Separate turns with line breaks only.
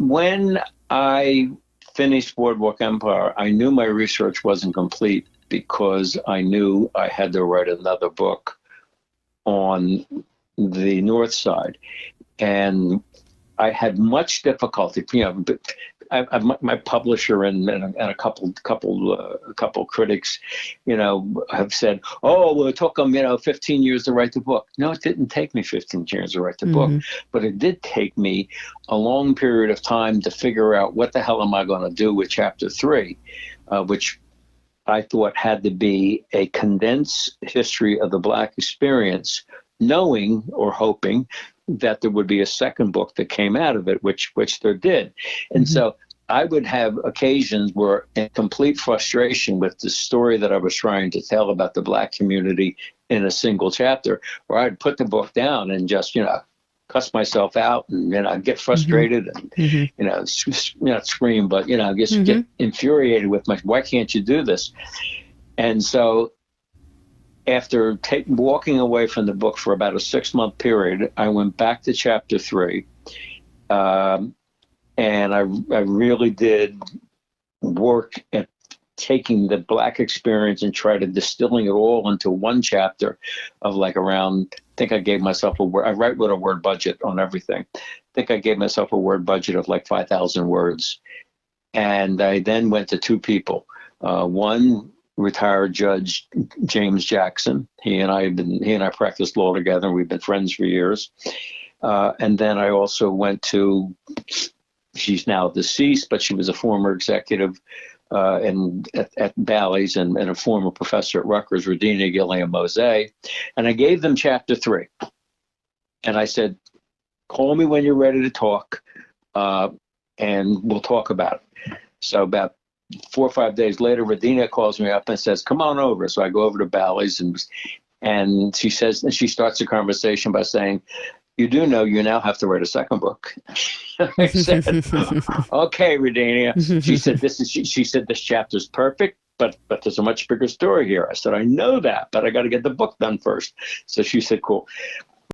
when I finished Boardwalk Empire, I knew my research wasn't complete because I knew I had to write another book on the North Side. And I had much difficulty, my publisher and a couple critics, have said, "Oh, well, it took them, 15 years to write the book." No, it didn't take me 15 years to write the book, but it did take me a long period of time to figure out what the hell am I going to do with chapter 3, which I thought had to be a condensed history of the Black experience, knowing or hoping that there would be a second book that came out of it, which there did. And so I would have occasions where, in complete frustration with the story that I was trying to tell about the Black community in a single chapter, where I'd put the book down and just, cuss myself out and I'd get frustrated and scream, but just get infuriated with why can't you do this? And so after walking away from the book for about a 6-month period, I went back to chapter 3, and I really did work at taking the Black experience and try to distilling it all into one chapter of around, I think I gave myself I write with a word budget on everything. I think I gave myself a word budget of 5,000 words. And I then went to 2 people. One, retired Judge James Jackson. He and I practiced law together. We've been friends for years. And then I also went to, she's now deceased, but she was a former executive at Bally's and a former professor at Rutgers, Radina Gilliam-Mose. And I gave them chapter 3. And I said, call me when you're ready to talk, and we'll talk about it. So about 4 or 5 days later, Radina calls me up and says, come on over. So I go over to Bally's and she says, and she starts the conversation by saying, you do know you now have to write a second book. I said, okay, Radina. She said, this chapter's perfect, but there's a much bigger story here. I said, I know that, but I got to get the book done first. So she said, cool.